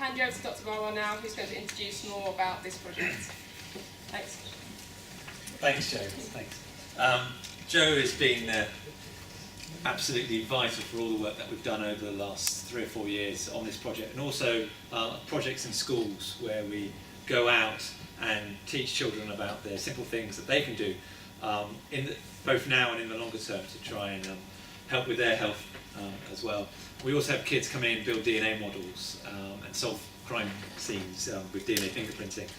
hand you over to Dr. Barwell now, who's going to introduce more about this project. Thanks. Thanks, Joe. Thanks. Joe has been absolutely vital for all the work that we've done over the last 3 or 4 years on this project, and also projects in schools where we go out and teach children about the simple things that they can do both now and in the longer term to try and help with their health as well. We also have kids come in and build DNA models and solve crime scenes with DNA fingerprinting.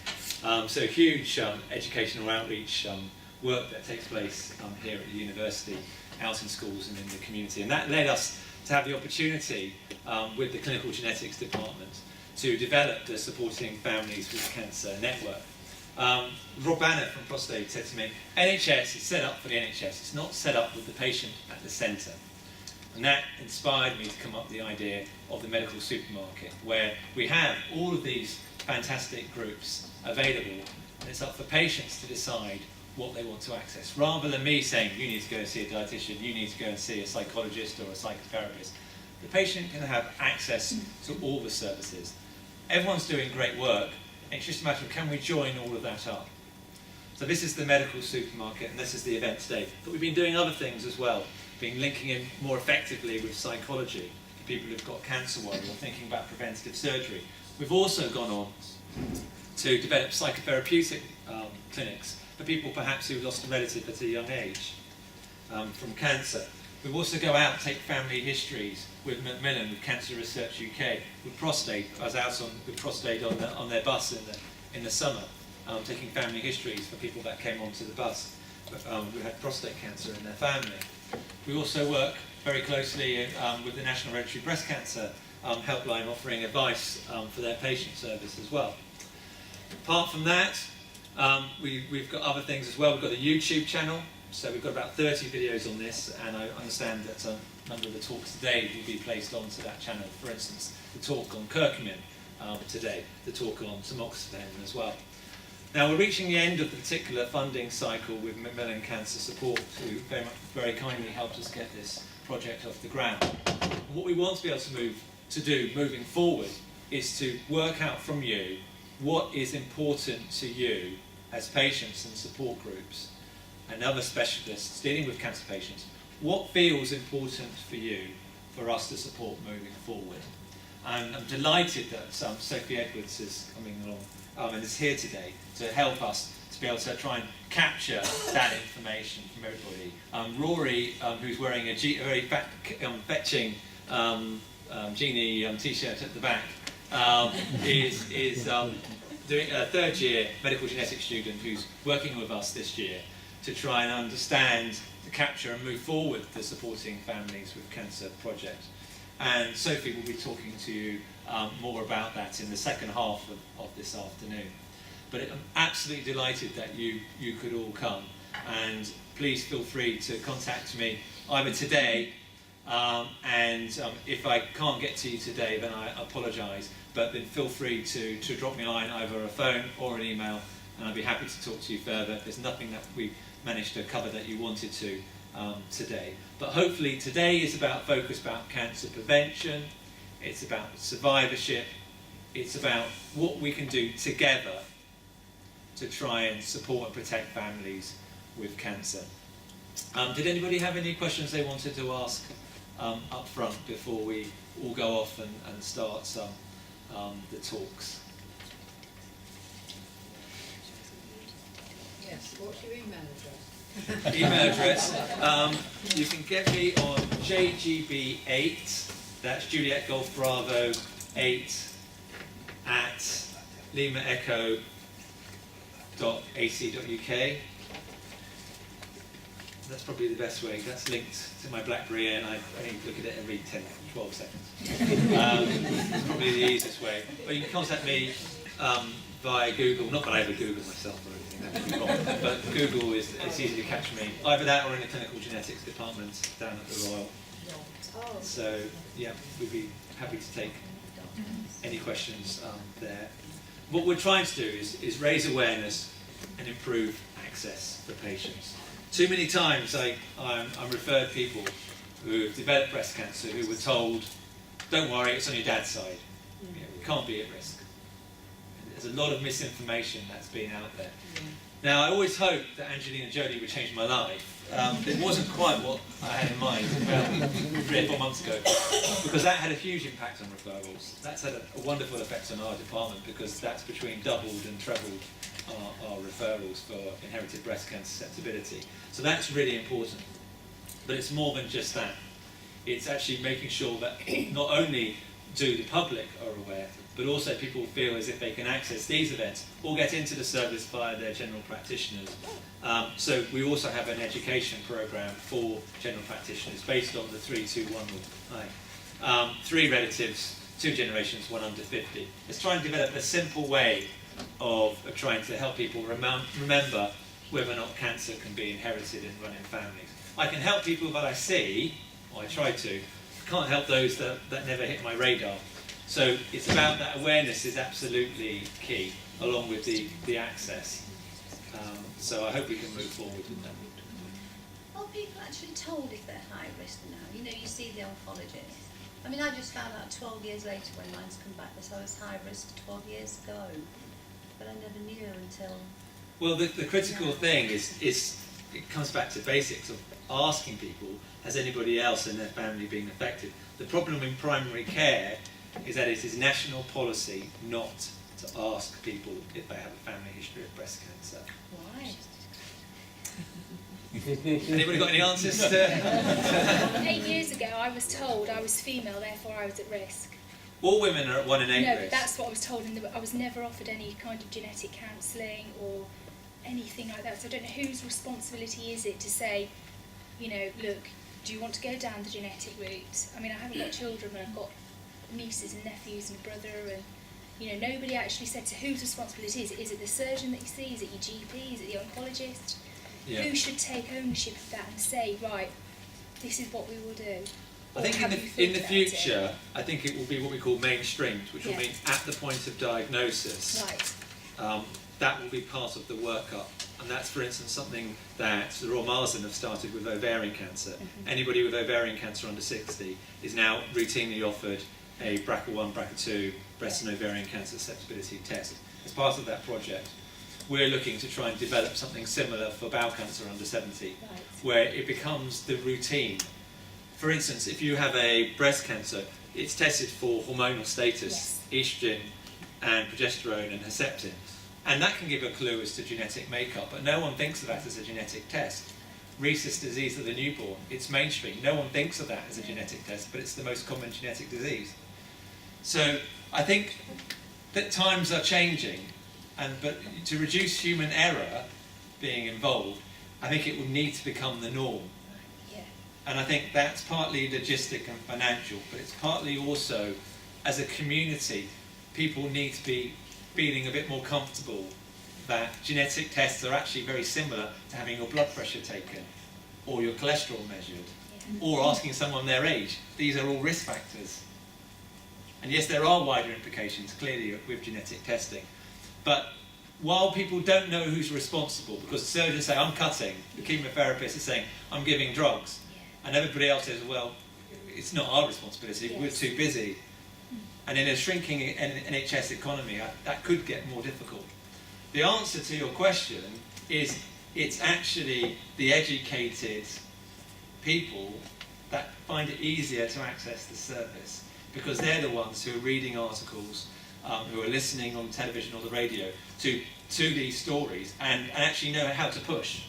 So huge educational outreach work that takes place here at the university, out in schools and in the community. And that led us to have the opportunity with the clinical genetics department to develop the Supporting Families with Cancer network. Rob Banner from Prostate said to me, NHS is set up for the NHS, it's not set up with the patient at the centre. And that inspired me to come up with the idea of the medical supermarket, where we have all of these fantastic groups available, and it's up for patients to decide what they want to access, rather than me saying, you need to go and see a dietitian, you need to go and see a psychologist or a psychotherapist. The patient can have access to all the services. Everyone's doing great work, it's just a matter of can we join all of that up. So this is the medical supermarket, and this is the event today. But we've been doing other things as well, been linking in more effectively with psychology for people who've got cancer worry or thinking about preventative surgery. We've also gone on to develop psychotherapeutic clinics for people perhaps who've lost a relative at a young age from cancer. We also go out and take family histories with Macmillan, with Cancer Research UK, with Prostate. I was out with Prostate on their bus in the summer, taking family histories for people that came onto the bus who had prostate cancer in their family. We also work very closely with the National Hereditary Breast Cancer helpline, offering advice for their patient service as well. Apart from that, we've got other things as well. We've got a YouTube channel, so we've got about 30 videos on this, and I understand that a number of the talks today will be placed onto that channel. For instance, the talk on curcumin today, the talk on tamoxifen as well. Now we're reaching the end of the particular funding cycle with Macmillan Cancer Support, who very kindly helped us get this project off the ground. And what we want to be able to do moving forward is to work out from you what is important to you as patients and support groups and other specialists dealing with cancer patients. What feels important for you for us to support moving forward? And I'm delighted that Sophie Edwards is coming along and is here today to help us to be able to try and capture that information from everybody. Rory, who's wearing a very fetching Genie t-shirt at the back, is doing a third-year medical genetics student who's working with us this year to try and understand, to capture and move forward the Supporting Families with Cancer project. And Sophie will be talking to you more about that in the second half of this afternoon. But I'm absolutely delighted that you could all come, and please feel free to contact me either today, and if I can't get to you today, then I apologise, but then feel free to drop me a line, either a phone or an email, and I'd be happy to talk to you further. There's nothing that we managed to cover that you wanted to today. But hopefully today is focused about cancer prevention, it's about survivorship, it's about what we can do together to try and support and protect families with cancer. Did anybody have any questions they wanted to ask up front before we all go off and start the talks? Yes, what's your email address? Email address, you can get me on JGB8, that's Juliet Golf Bravo 8 at limaecho.ac.uk. That's probably the best way. That's linked to my BlackBerry, and I only look at it every 10, 12 seconds. It's probably the easiest way. But you can contact me via Google, not that I ever Google myself or anything, that would be wrong, but Google it's easy to catch me. Either that or in the clinical genetics department down at the Royal. So, yeah, we'd be happy to take any questions there. What we're trying to do is raise awareness and improve access for patients. Too many times I'm referred people who have developed breast cancer who were told, don't worry, it's on your dad's side. You know, can't be at risk. There's a lot of misinformation that's been out there. Now, I always hoped that Angelina Jolie would change my life. It wasn't quite what I had in mind about 3 or 4 months ago, because that had a huge impact on referrals. That's had a wonderful effect on our department, because that's between doubled and trebled our referrals for inherited breast cancer susceptibility. So that's really important. But it's more than just that. It's actually making sure that not only do the public are aware, but also people feel as if they can access these events or get into the service via their general practitioners. So we also have an education program for general practitioners based on the 3-2-1 rule. 3 relatives, 2 generations, 1 under 50. Let's try and develop a simple way of trying to help people remember whether or not cancer can be inherited in running families. I can help people that I see, or I try to. I can't help those that never hit my radar. So it's about that awareness is absolutely key, along with the access. So I hope we can move forward with that. Are people actually told if they're high risk now? You know, you see the oncologist. I mean, I just found out 12 years later when mine's come back that I was high risk 12 years ago. But I never knew until... Well, the critical thing is it comes back to basics of asking people, has anybody else in their family been affected? The problem in primary care is that it is national policy not to ask people if they have a family history of breast cancer. Why? Anybody got any answers to? 8 years ago, I was told I was female, therefore I was at risk. All women are at 1 in 8 No, risk. but that's what I was told, and I was never offered any kind of genetic counselling or anything like that. So I don't know whose responsibility is it to say, you know, look, do you want to go down the genetic route? I mean, I haven't got children, but I've got nieces and nephews and brother, and you know, nobody actually said to whose responsibility is it. Is it the surgeon that you see? Is it your GP? Is it the oncologist? Yeah. Who should take ownership of that and say, right, this is what we will do? I think in the future, I think it will be what we call mainstreamed, which will Yeah. mean at the point of diagnosis, Right. that will be part of the workup. And that's, for instance, something that the Royal Marsden have started with ovarian cancer. Mm-hmm. Anybody with ovarian cancer under 60 is now routinely offered a BRCA1, BRCA2 breast and ovarian cancer susceptibility test. As part of that project, we're looking to try and develop something similar for bowel cancer under 70, Right. where it becomes the routine. For instance, if you have a breast cancer, it's tested for hormonal status, estrogen and progesterone and Herceptin. And that can give a clue as to genetic makeup, but no one thinks of that as a genetic test. Rhesus disease of the newborn, it's mainstream. No one thinks of that as a genetic test, but it's the most common genetic disease. So I think that times are changing, but to reduce human error being involved, I think it will need to become the norm. Yeah. And I think that's partly logistic and financial, but it's partly also, as a community, people need to be feeling a bit more comfortable that genetic tests are actually very similar to having your blood pressure taken or your cholesterol measured or asking someone their age. These are all risk factors. And yes, there are wider implications, clearly, with genetic testing. But while people don't know who's responsible, because the surgeons say, I'm cutting, the chemotherapist is saying, I'm giving drugs, and everybody else says, well, it's not our responsibility, we're too busy. And in a shrinking NHS economy, that could get more difficult. The answer to your question is it's actually the educated people that find it easier to access the service, because they're the ones who are reading articles, who are listening on television or the radio to these stories and actually know how to push.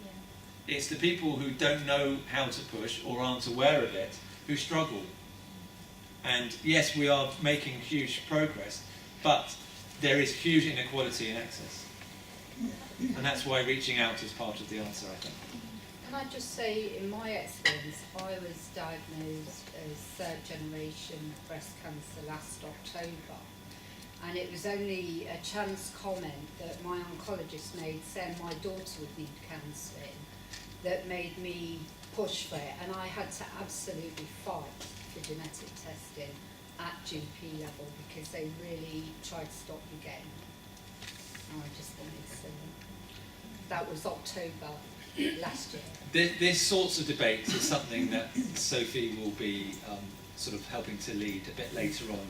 Yeah. It's the people who don't know how to push or aren't aware of it who struggle. And yes, we are making huge progress, but there is huge inequality in access. And that's why reaching out is part of the answer, I think. Can I just say, in my experience, I was diagnosed as third generation breast cancer last October. And it was only a chance comment that my oncologist made saying my daughter would need counselling that made me push for it. And I had to absolutely fight for genetic testing at GP level because they really tried to stop me getting it. And I just wanted to say that was October last year. This sorts of debates is something that Sophie will be sort of helping to lead a bit later on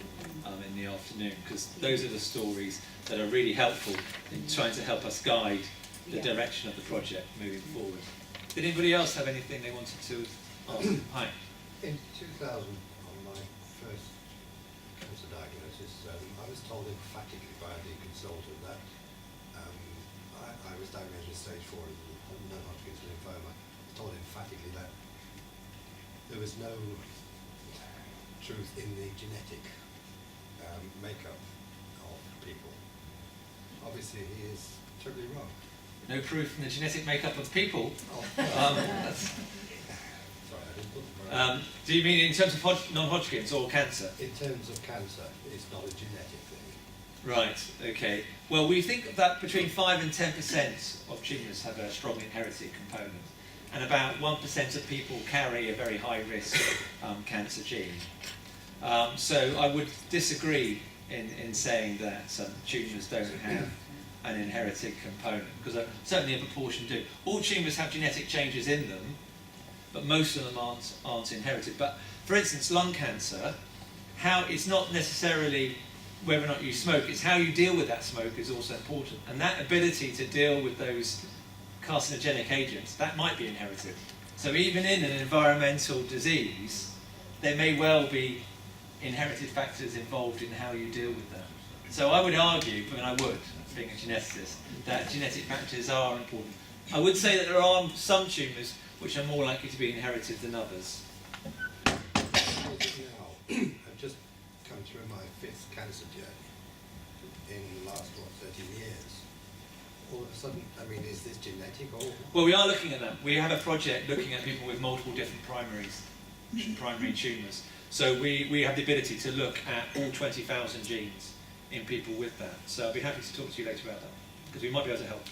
in the afternoon, because those are the stories that are really helpful in trying to help us guide the direction of the project moving forward. Did anybody else have anything they wanted to ask? Hi. In 2000, on my first cancer diagnosis, I was told emphatically by the consultant that I was diagnosed with stage 4 of non-Hodgkin's lymphoma. I was told emphatically that there was no truth in the genetic makeup of people. Obviously, he is totally wrong. No proof in the genetic makeup of people? Sorry, I didn't put the word. Do you mean in terms of non-Hodgkin's or cancer? In terms of cancer, it's not a genetic thing. Right, okay. Well, we think that between 5 and 10% of tumours have a strong inherited component, and about 1% of people carry a very high-risk cancer gene. So I would disagree in saying that tumours don't have an inherited component, because certainly a proportion do. All tumours have genetic changes in them, but most of them aren't inherited. But for instance, lung cancer, it's not necessarily whether or not you smoke, it's how you deal with that smoke is also important. And that ability to deal with those carcinogenic agents, that might be inherited. So even in an environmental disease, there may well be inherited factors involved in how you deal with them. So I would argue, being a geneticist, that genetic factors are important. I would say that there are some tumours which are more likely to be inherited than others. Now, I've just come through my 5th cancer journey in the last, 13 years. All of a sudden, I mean, is this genetic or? Well, we are looking at that. We have a project looking at people with multiple different primary tumours. So we have the ability to look at all 20,000 genes in people with that. So I'll be happy to talk to you later about that, because we might be able to help.